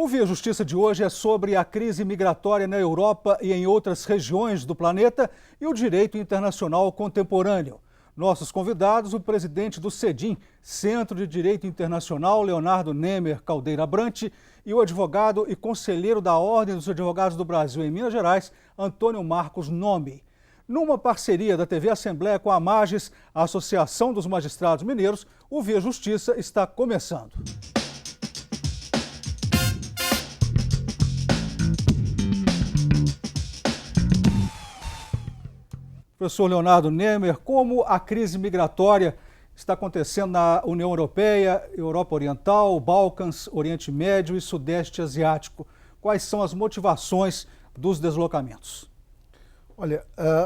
O Via Justiça de hoje é sobre a crise migratória na Europa e em outras regiões do planeta e o direito internacional contemporâneo. Nossos convidados, o presidente do CEDIM, Centro de Direito Internacional, Leonardo Nemer Caldeira Brant, e o advogado e conselheiro da Ordem dos Advogados do Brasil em Minas Gerais, Antônio Marcos Nomi. Numa parceria da TV Assembleia com a Magis, a Associação dos Magistrados Mineiros, o Via Justiça está começando. Professor Leonardo Nemer, como a crise migratória está acontecendo na União Europeia, Europa Oriental, Balcãs, Oriente Médio e Sudeste Asiático? Quais são as motivações dos deslocamentos? Olha,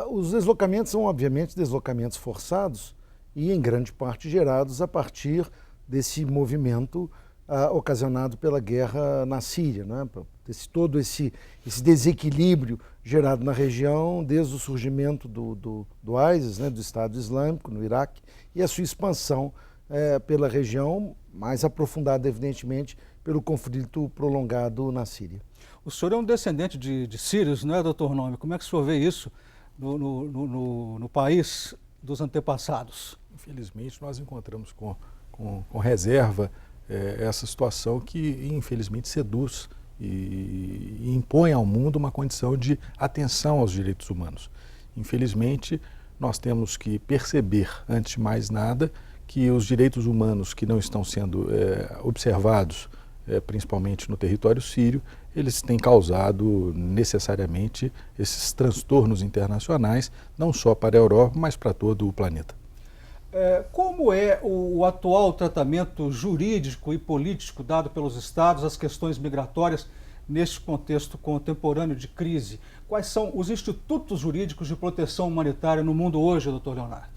os deslocamentos são obviamente deslocamentos forçados e em grande parte gerados a partir desse movimento ocasionado pela guerra na Síria, né? Todo esse desequilíbrio gerado na região desde o surgimento do ISIS, né, do Estado Islâmico no Iraque, e a sua expansão pela região, mais aprofundada evidentemente pelo conflito prolongado na Síria. O senhor é um descendente de sírios, não é, doutor Nomi? Como é que o senhor vê isso no país dos antepassados? Infelizmente, nós encontramos com reserva essa situação que, infelizmente, seduz e impõe ao mundo uma condição de atenção aos direitos humanos. Infelizmente, nós temos que perceber, antes de mais nada, que os direitos humanos que não estão sendo observados, principalmente no território sírio, eles têm causado necessariamente esses transtornos internacionais, não só para a Europa, mas para todo o planeta. Como é o atual tratamento jurídico e político dado pelos Estados às questões migratórias neste contexto contemporâneo de crise? Quais são os institutos jurídicos de proteção humanitária no mundo hoje, doutor Leonardo?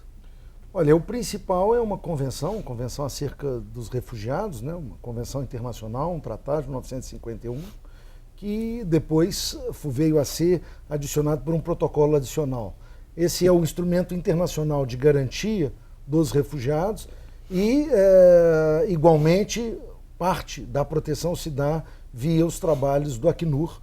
Olha, o principal é uma convenção acerca dos refugiados, né? Uma convenção internacional, um tratado de 1951, que depois veio a ser adicionado por um protocolo adicional. Esse é o instrumento internacional de garantia dos refugiados e, igualmente, parte da proteção se dá via os trabalhos do Acnur,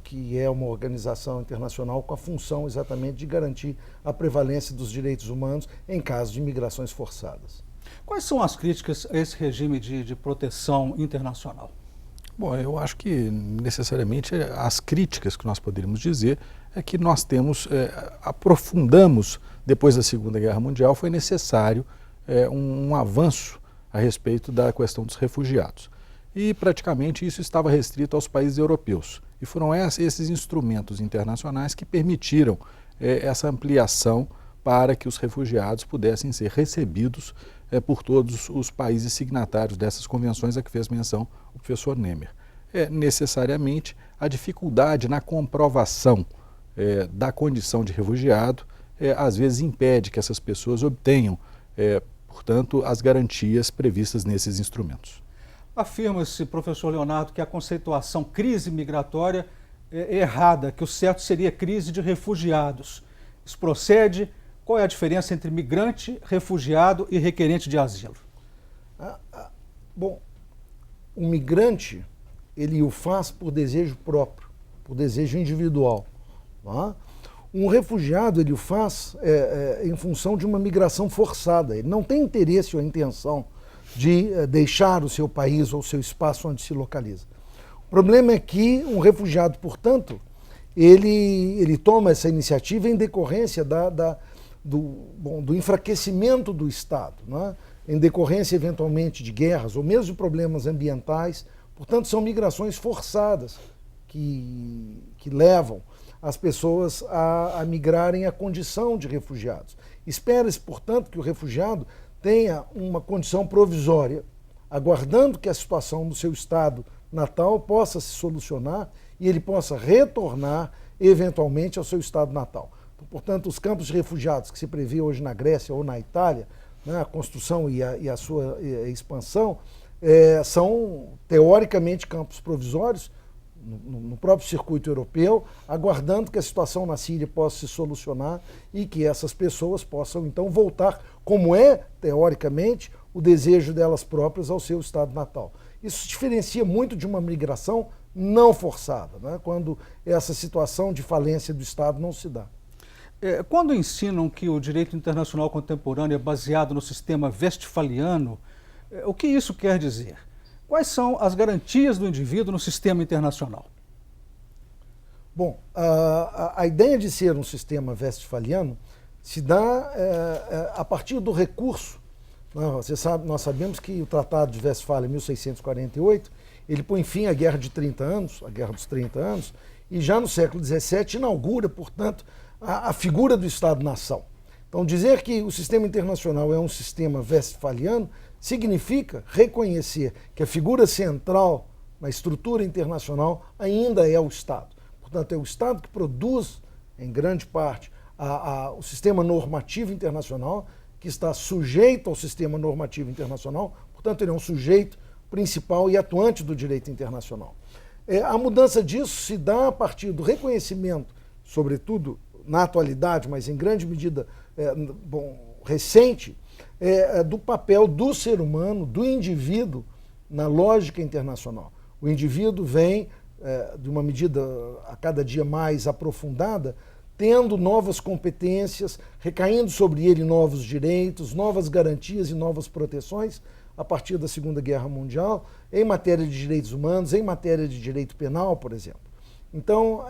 que é uma organização internacional com a função exatamente de garantir a prevalência dos direitos humanos em caso de migrações forçadas. Quais são as críticas a esse regime de proteção internacional? Bom, eu acho que necessariamente as críticas que nós poderíamos dizer é que nós aprofundamos, depois da Segunda Guerra Mundial, foi necessário um avanço a respeito da questão dos refugiados. E praticamente isso estava restrito aos países europeus. E foram esses instrumentos internacionais que permitiram essa ampliação para que os refugiados pudessem ser recebidos por todos os países signatários dessas convenções a que fez menção o professor Nemer. Necessariamente a dificuldade na comprovação da condição de refugiado às vezes impede que essas pessoas obtenham, portanto, as garantias previstas nesses instrumentos. Afirma-se, professor Leonardo, que a conceituação crise migratória é errada, que o certo seria crise de refugiados. Isso procede? Qual é a diferença entre migrante, refugiado e requerente de asilo? Bom, o migrante, ele o faz por desejo próprio, por desejo individual. Um refugiado, ele o faz em função de uma migração forçada. Ele não tem interesse ou intenção de deixar o seu país ou o seu espaço onde se localiza. O problema é que um refugiado, portanto, ele toma essa iniciativa em decorrência do enfraquecimento do Estado, né? Em decorrência, eventualmente, de guerras ou mesmo de problemas ambientais. Portanto, são migrações forçadas que levam as pessoas a migrarem à condição de refugiados. Espera-se, portanto, que o refugiado tenha uma condição provisória, aguardando que a situação do seu estado natal possa se solucionar e ele possa retornar, eventualmente, ao seu estado natal. Então, portanto, os campos de refugiados que se prevê hoje na Grécia ou na Itália, né, a construção e a sua expansão, são, teoricamente, campos provisórios, no próprio circuito europeu, aguardando que a situação na Síria possa se solucionar e que essas pessoas possam então voltar, como é, teoricamente, o desejo delas próprias ao seu estado natal. Isso diferencia muito de uma migração não forçada, né? Quando essa situação de falência do Estado não se dá. Quando ensinam que o direito internacional contemporâneo é baseado no sistema westphaliano, o que isso quer dizer? Quais são as garantias do indivíduo no sistema internacional? Bom, a ideia de ser um sistema westphaliano se dá a partir do recurso. Nós sabemos que o Tratado de Westfália, 1648, ele põe fim à Guerra de 30 anos, a Guerra dos 30 anos, e já no século XVII inaugura, portanto, a figura do Estado-nação. Então, dizer que o sistema internacional é um sistema westphaliano significa reconhecer que a figura central na estrutura internacional ainda é o Estado. Portanto, é o Estado que produz, em grande parte, o sistema normativo internacional, que está sujeito ao sistema normativo internacional, portanto, ele é um sujeito principal e atuante do direito internacional. A mudança disso se dá a partir do reconhecimento, sobretudo na atualidade, mas em grande medida recente, do papel do ser humano, do indivíduo, na lógica internacional. O indivíduo vem, de uma medida a cada dia mais aprofundada, tendo novas competências, recaindo sobre ele novos direitos, novas garantias e novas proteções a partir da Segunda Guerra Mundial, em matéria de direitos humanos, em matéria de direito penal, por exemplo. Então,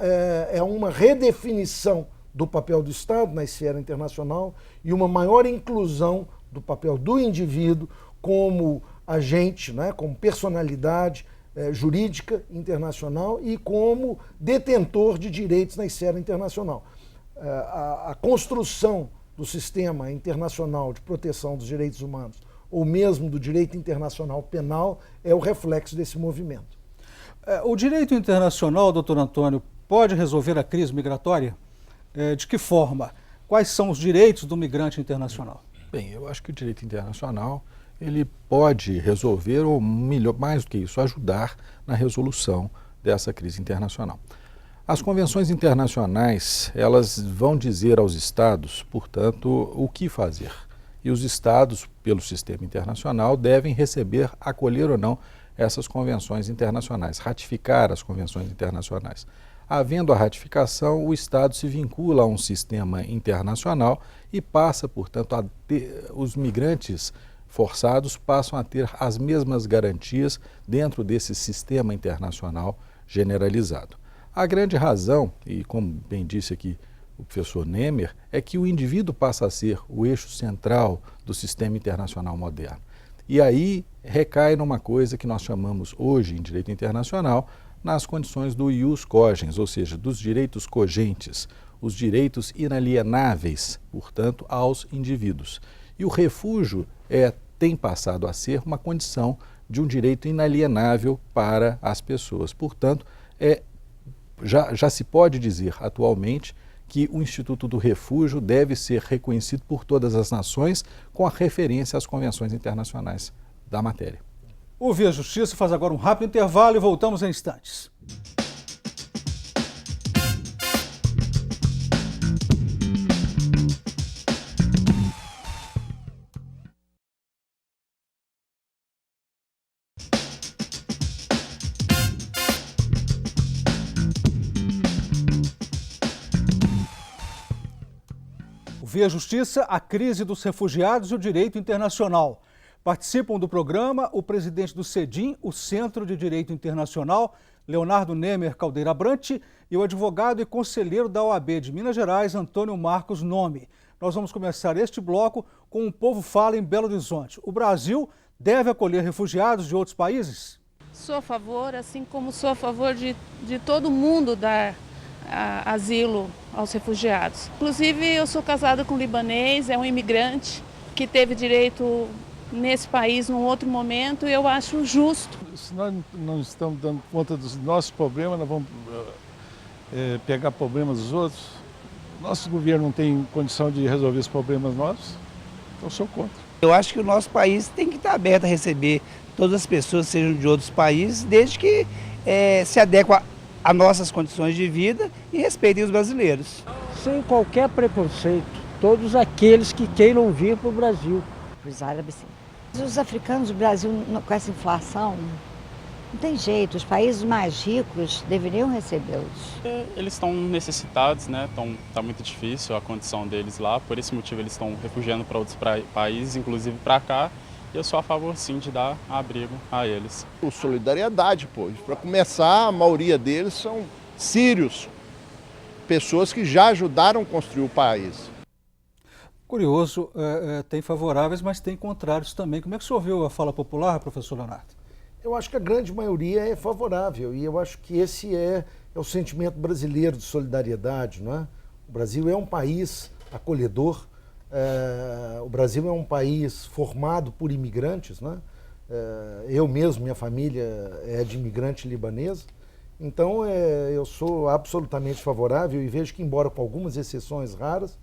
é uma redefinição do papel do Estado na esfera internacional e uma maior inclusão do papel do indivíduo como agente, né, como personalidade jurídica internacional e como detentor de direitos na esfera internacional. A construção do sistema internacional de proteção dos direitos humanos, ou mesmo do direito internacional penal, é o reflexo desse movimento. O direito internacional, doutor Antônio, pode resolver a crise migratória? De que forma? Quais são os direitos do migrante internacional? Bem, eu acho que o direito internacional ele pode resolver, ou melhor, mais do que isso, ajudar na resolução dessa crise internacional. As convenções internacionais, elas vão dizer aos estados, portanto, o que fazer. E os estados, pelo sistema internacional, devem receber, acolher ou não essas convenções internacionais, ratificar as convenções internacionais. Havendo a ratificação, o Estado se vincula a um sistema internacional e passa, portanto, os migrantes forçados passam a ter as mesmas garantias dentro desse sistema internacional generalizado. A grande razão, e como bem disse aqui o professor Nemer, é que o indivíduo passa a ser o eixo central do sistema internacional moderno. E aí recai numa coisa que nós chamamos hoje em direito internacional, nas condições do ius cogens, ou seja, dos direitos cogentes, os direitos inalienáveis, portanto, aos indivíduos. E o refúgio tem passado a ser uma condição de um direito inalienável para as pessoas. Portanto, já se pode dizer atualmente que o Instituto do Refúgio deve ser reconhecido por todas as nações com a referência às convenções internacionais da matéria. O Via Justiça faz agora um rápido intervalo e voltamos em instantes. O Via Justiça, a crise dos refugiados e o direito internacional. Participam do programa o presidente do CEDIM, o Centro de Direito Internacional, Leonardo Nemer Caldeira Brant, e o advogado e conselheiro da OAB de Minas Gerais, Antônio Marcos Nome. Nós vamos começar este bloco com O Povo Fala em Belo Horizonte. O Brasil deve acolher refugiados de outros países? Sou a favor, assim como sou a favor de todo mundo dar asilo aos refugiados. Inclusive, eu sou casada com um libanês, é um imigrante que teve direito nesse país num outro momento, e eu acho justo. Se nós não estamos dando conta dos nossos problemas, nós vamos pegar problemas dos outros. Nosso governo não tem condição de resolver os problemas nossos, então eu sou contra. Eu acho que o nosso país tem que estar aberto a receber todas as pessoas, sejam de outros países, desde que se adequem a nossas condições de vida e respeitem os brasileiros. Sem qualquer preconceito, todos aqueles que queiram vir para o Brasil. Os árabes, sim. Os africanos, o Brasil, com essa inflação, Não tem jeito, os países mais ricos deveriam recebê-los. Eles estão necessitados, né? Tá muito difícil a condição deles lá, por esse motivo eles estão refugiando para outros países, inclusive para cá. E eu sou a favor, sim, de dar abrigo a eles. Solidariedade, pô. Para começar, a maioria deles são sírios, pessoas que já ajudaram a construir o país. Curioso, tem favoráveis, mas tem contrários também. Como é que o senhor viu a fala popular, professor Leonardo? Eu acho que a grande maioria é favorável e eu acho que esse é o sentimento brasileiro de solidariedade, não é? O Brasil é um país acolhedor, o Brasil é um país formado por imigrantes, né? Eu mesmo, minha família é de imigrante libanesa, então eu sou absolutamente favorável e vejo que, embora com algumas exceções raras,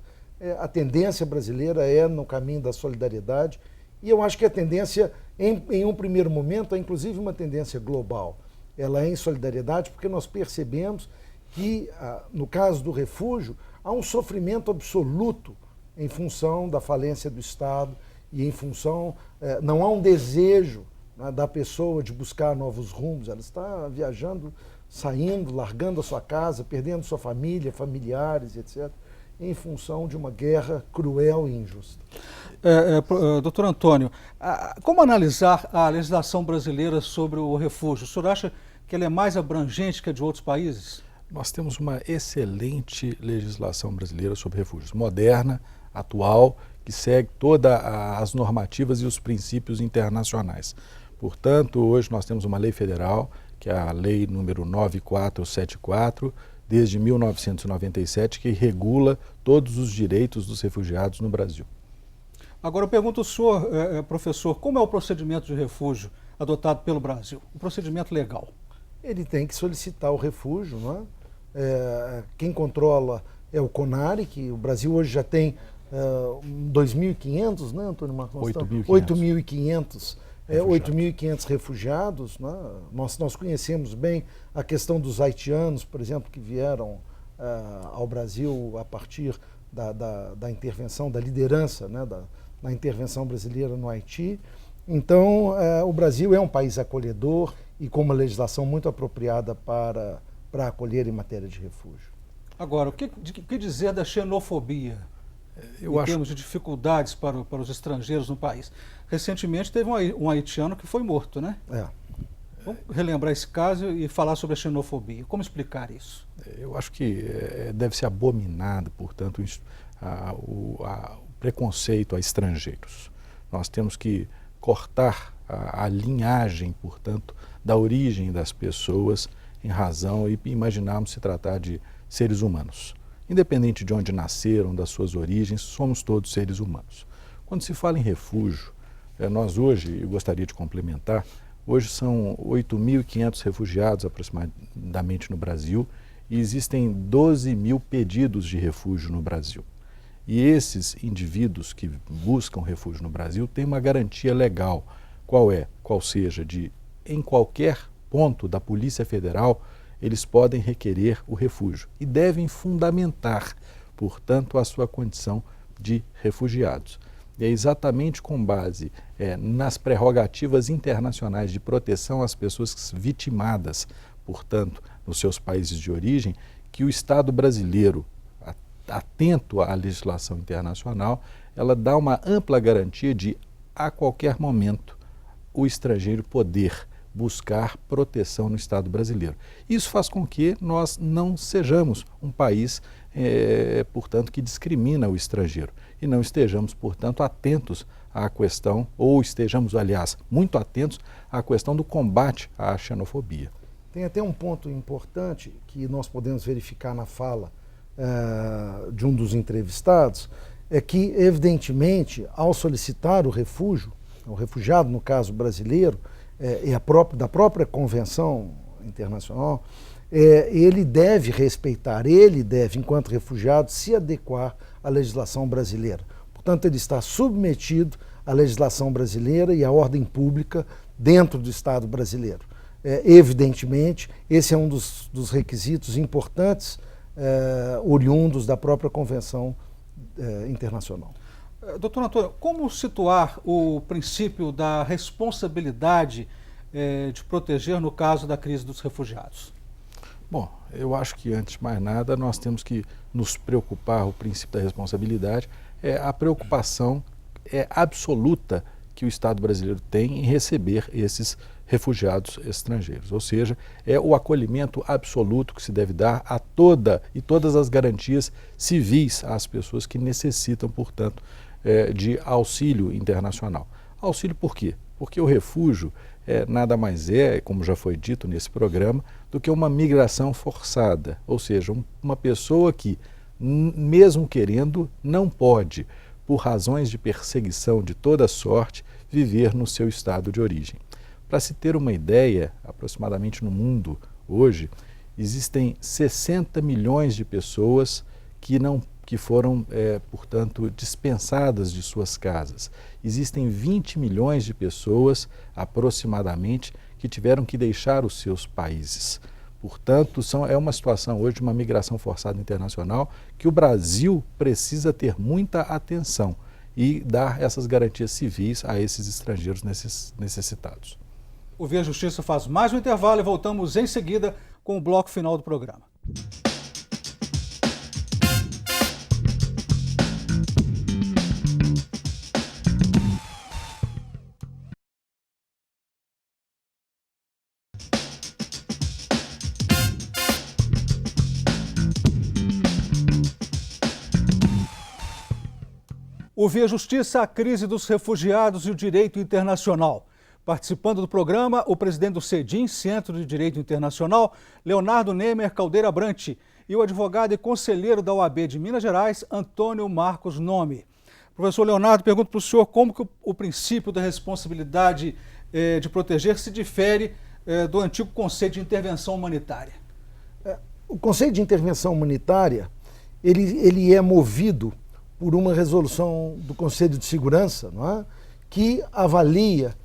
a tendência brasileira é no caminho da solidariedade e eu acho que a tendência, em um primeiro momento, é inclusive uma tendência global. Ela é em solidariedade porque nós percebemos que, no caso do refúgio, há um sofrimento absoluto em função da falência do Estado e em função, não há um desejo, né, da pessoa de buscar novos rumos, ela está viajando, saindo, largando a sua casa, perdendo sua família, familiares, etc., em função de uma guerra cruel e injusta. Doutor Antônio, como analisar a legislação brasileira sobre o refúgio? O senhor acha que ela é mais abrangente que a de outros países? Nós temos uma excelente legislação brasileira sobre refúgios, moderna, atual, que segue todas as normativas e os princípios internacionais. Portanto, hoje nós temos uma lei federal, que é a lei número 9474, desde 1997, que regula todos os direitos dos refugiados no Brasil. Agora eu pergunto ao senhor, professor, como é o procedimento de refúgio adotado pelo Brasil? O procedimento legal? Ele tem que solicitar o refúgio, não é? Quem controla é o CONARE, que o Brasil hoje já tem 2.500, né, Antônio Marcos? 8.500 refugiados. Né? Nós conhecemos bem a questão dos haitianos, por exemplo, que vieram ao Brasil a partir da intervenção, da liderança, né, da intervenção brasileira no Haiti. Então, o Brasil é um país acolhedor e com uma legislação muito apropriada para acolher em matéria de refúgio. Agora, o que dizer da xenofobia? Em termos de dificuldades para os estrangeiros no país. Recentemente teve um haitiano que foi morto, né? Vamos relembrar esse caso e falar sobre a xenofobia. Como explicar isso? Eu acho que deve ser abominado, portanto, o preconceito a estrangeiros. Nós temos que cortar a linhagem, portanto, da origem das pessoas em razão e imaginarmos se tratar de seres humanos. Independente de onde nasceram, das suas origens, somos todos seres humanos. Quando se fala em refúgio, nós hoje, eu gostaria de complementar, hoje são 8.500 refugiados aproximadamente no Brasil e existem 12.000 pedidos de refúgio no Brasil. E esses indivíduos que buscam refúgio no Brasil têm uma garantia legal, qual seja, de em qualquer ponto da Polícia Federal, eles podem requerer o refúgio e devem fundamentar, portanto, a sua condição de refugiados. E é exatamente com base nas prerrogativas internacionais de proteção às pessoas vitimadas, portanto, nos seus países de origem, que o Estado brasileiro, atento à legislação internacional, ela dá uma ampla garantia de, a qualquer momento, o estrangeiro poder buscar proteção no Estado brasileiro. Isso faz com que nós não sejamos um país, portanto, que discrimina o estrangeiro e não estejamos, portanto, atentos à questão, ou estejamos, aliás, muito atentos à questão do combate à xenofobia. Tem até um ponto importante que nós podemos verificar na fala de um dos entrevistados, é que, evidentemente, ao solicitar o refúgio, o refugiado, no caso brasileiro, da própria Convenção Internacional, ele deve respeitar, enquanto refugiado, se adequar à legislação brasileira. Portanto, ele está submetido à legislação brasileira e à ordem pública dentro do Estado brasileiro. Evidentemente, esse é um dos requisitos importantes oriundos da própria Convenção Internacional. Doutor Antônio, como situar o princípio da responsabilidade de proteger no caso da crise dos refugiados? Bom, eu acho que antes de mais nada nós temos que nos preocupar, o princípio da responsabilidade, a preocupação absoluta que o Estado brasileiro tem em receber esses refugiados estrangeiros. Ou seja, é o acolhimento absoluto que se deve dar a todas as garantias civis às pessoas que necessitam, portanto, de auxílio internacional. Auxílio por quê? Porque o refúgio nada mais como já foi dito nesse programa, do que uma migração forçada. Ou seja, uma pessoa que, mesmo querendo, não pode, por razões de perseguição de toda sorte, viver no seu estado de origem. Para se ter uma ideia, aproximadamente no mundo hoje, existem 60 milhões de pessoas que foram, portanto, dispensadas de suas casas. Existem 20 milhões de pessoas, aproximadamente, que tiveram que deixar os seus países. Portanto, é uma situação hoje de uma migração forçada internacional que o Brasil precisa ter muita atenção e dar essas garantias civis a esses estrangeiros necessitados. O Via Justiça faz mais um intervalo e voltamos em seguida com o bloco final do programa. O Via Justiça, a crise dos refugiados e o direito internacional. Participando do programa, o presidente do CEDIM, Centro de Direito Internacional, Leonardo Nemer Caldeira Brant, e o advogado e conselheiro da OAB de Minas Gerais, Antônio Marcos Nome. Professor Leonardo, pergunto para o senhor como que o princípio da responsabilidade de proteger se difere do antigo conceito de intervenção humanitária. O conceito de intervenção humanitária, ele é movido por uma resolução do Conselho de Segurança, não é? Que avalia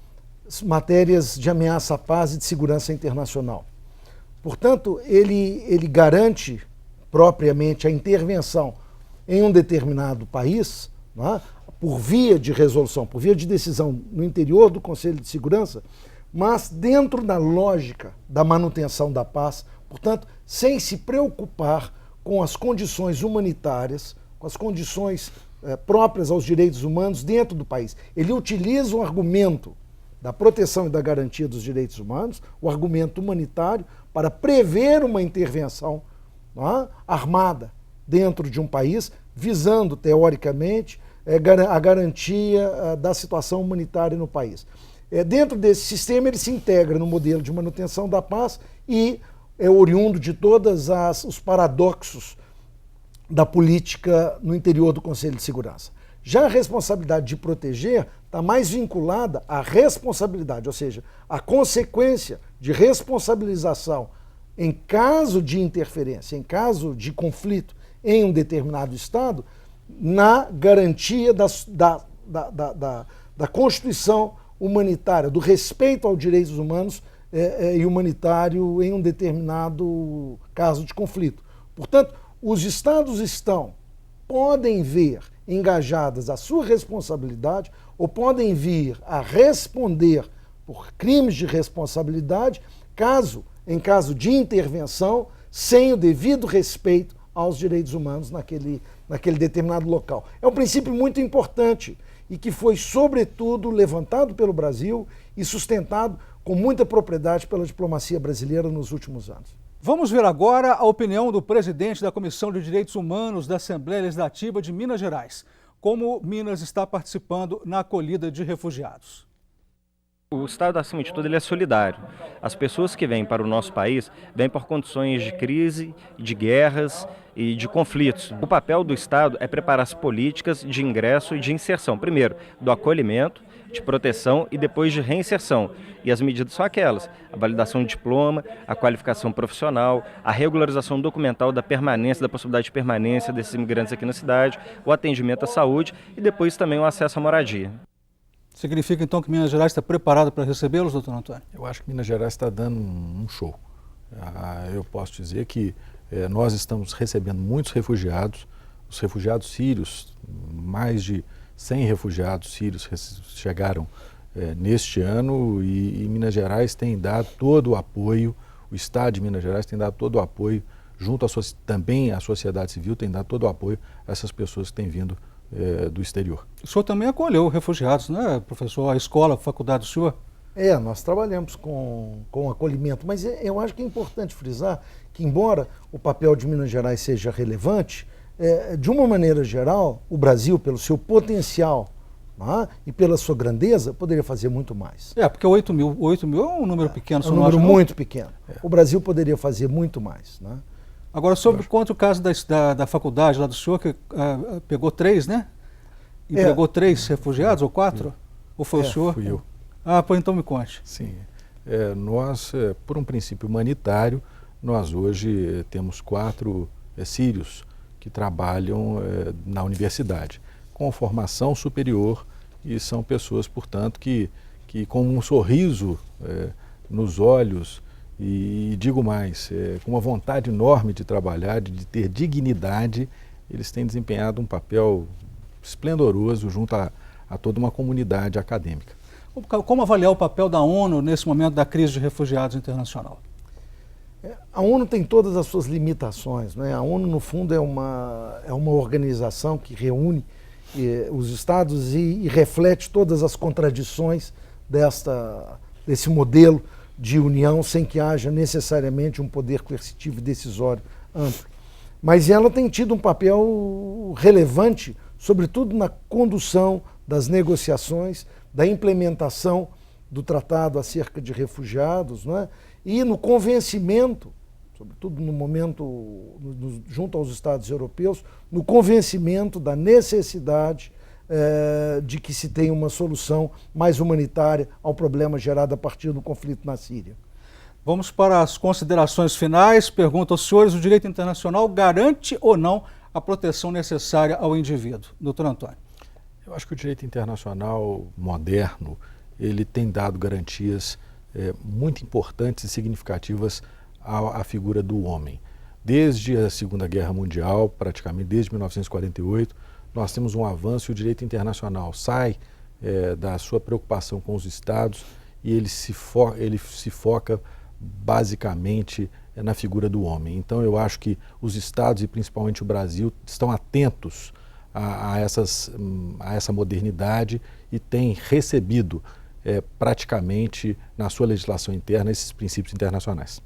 matérias de ameaça à paz e de segurança internacional. Portanto, ele garante propriamente a intervenção em um determinado país, não é? Por via de resolução, por via de decisão no interior do Conselho de Segurança, mas dentro da lógica da manutenção da paz, portanto, sem se preocupar com as condições humanitárias, com as condições próprias aos direitos humanos dentro do país. Ele utiliza o argumento da proteção e da garantia dos direitos humanos, o argumento humanitário, para prever uma intervenção armada dentro de um país, visando, teoricamente, a garantia da situação humanitária no país. Dentro desse sistema, ele se integra no modelo de manutenção da paz e é oriundo de todos os paradoxos da política no interior do Conselho de Segurança. Já a responsabilidade de proteger está mais vinculada à responsabilidade, ou seja, a consequência de responsabilização em caso de interferência, em caso de conflito em um determinado Estado, na garantia da Constituição humanitária, do respeito aos direitos humanos e humanitário em um determinado caso de conflito. Portanto, os Estados podem ver engajadas a sua responsabilidade ou podem vir a responder por crimes de responsabilidade em caso de intervenção sem o devido respeito aos direitos humanos naquele determinado local. É um princípio muito importante e que foi, sobretudo, levantado pelo Brasil e sustentado com muita propriedade pela diplomacia brasileira nos últimos anos. Vamos ver agora a opinião do presidente da Comissão de Direitos Humanos da Assembleia Legislativa de Minas Gerais, como Minas está participando na acolhida de refugiados. O Estado, acima de tudo, ele é solidário. As pessoas que vêm para o nosso país vêm por condições de crise, de guerras e de conflitos. O papel do Estado é preparar as políticas de ingresso e de inserção. Primeiro, do acolhimento, de proteção e depois de reinserção. E as medidas são aquelas: a validação de diploma, a qualificação profissional, a regularização documental da permanência, da possibilidade de permanência desses imigrantes aqui na cidade, o atendimento à saúde e depois também o acesso à moradia. Significa então que Minas Gerais está preparada para recebê-los, doutor Antônio? Eu acho que Minas Gerais está dando um show. Eu posso dizer que nós estamos recebendo muitos refugiados, os refugiados sírios, mais de 100 refugiados sírios chegaram neste ano e Minas Gerais tem dado todo o apoio, o Estado de Minas Gerais tem dado todo o apoio, junto também a sociedade civil tem dado todo o apoio a essas pessoas que têm vindo do exterior. O senhor também acolheu refugiados, né, professor? A escola, a faculdade do senhor? Nós trabalhamos com acolhimento, mas eu acho que é importante frisar que, embora o papel de Minas Gerais seja relevante, de uma maneira geral, o Brasil, pelo seu potencial e pela sua grandeza, poderia fazer muito mais. Porque 8 mil é um número pequeno. É um número muito pequeno. O Brasil poderia fazer muito mais. Né? Agora, conta o caso da faculdade lá do senhor, que pegou 3, né? E pegou 3 refugiados, ou 4? Ou foi o senhor? Fui eu. Pois então me conte. Sim. Nós, por um princípio humanitário, nós hoje temos 4 sírios que trabalham na universidade, com formação superior, e são pessoas, portanto, que com um sorriso nos olhos, e digo mais, com uma vontade enorme de trabalhar, de ter dignidade, eles têm desempenhado um papel esplendoroso junto a toda uma comunidade acadêmica. Como avaliar o papel da ONU nesse momento da crise de refugiados internacional? A ONU tem todas as suas limitações, né? A ONU, no fundo, é uma organização que reúne os estados e reflete todas as contradições desse modelo de união, sem que haja necessariamente um poder coercitivo e decisório amplo. Mas ela tem tido um papel relevante, sobretudo na condução das negociações, da implementação do tratado acerca de refugiados, né? E no convencimento, sobretudo no momento junto aos Estados europeus, no convencimento da necessidade de que se tenha uma solução mais humanitária ao problema gerado a partir do conflito na Síria. Vamos para as considerações finais. Pergunto aos senhores, o direito internacional garante ou não a proteção necessária ao indivíduo? Doutor Antônio. Eu acho que o direito internacional moderno, ele tem dado garantias muito importantes e significativas à figura do homem. Desde a Segunda Guerra Mundial, praticamente desde 1948, nós temos um avanço e o direito internacional sai da sua preocupação com os Estados e ele se foca basicamente na figura do homem. Então eu acho que os Estados e principalmente o Brasil estão atentos a essa modernidade e têm recebido praticamente na sua legislação interna esses princípios internacionais.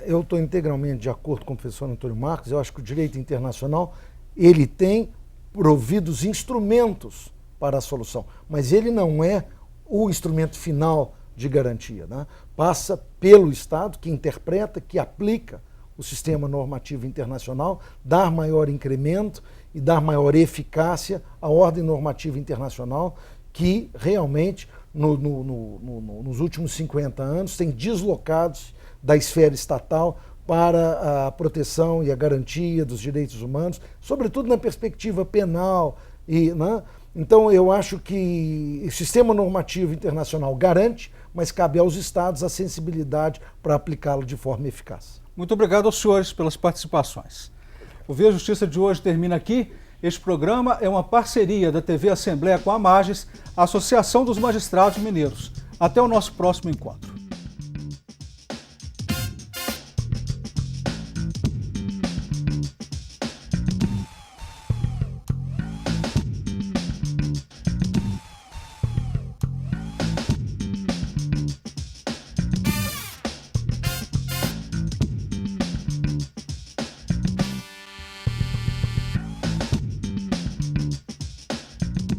Eu estou integralmente de acordo com o professor Antônio Marcos. Eu acho que o direito internacional ele tem provido os instrumentos para a solução, mas ele não é o instrumento final de garantia, né? Passa pelo Estado, que interpreta, que aplica o sistema normativo internacional, dar maior incremento e dar maior eficácia à ordem normativa internacional, que realmente nos últimos 50 anos tem deslocados da esfera estatal para a proteção e a garantia dos direitos humanos, sobretudo na perspectiva penal. Né? Então eu acho que o sistema normativo internacional garante, mas cabe aos Estados a sensibilidade para aplicá-lo de forma eficaz. Muito obrigado aos senhores pelas participações. O Via Justiça de hoje termina aqui. Este programa é uma parceria da TV Assembleia com a Magis, a Associação dos Magistrados Mineiros. Até o nosso próximo encontro.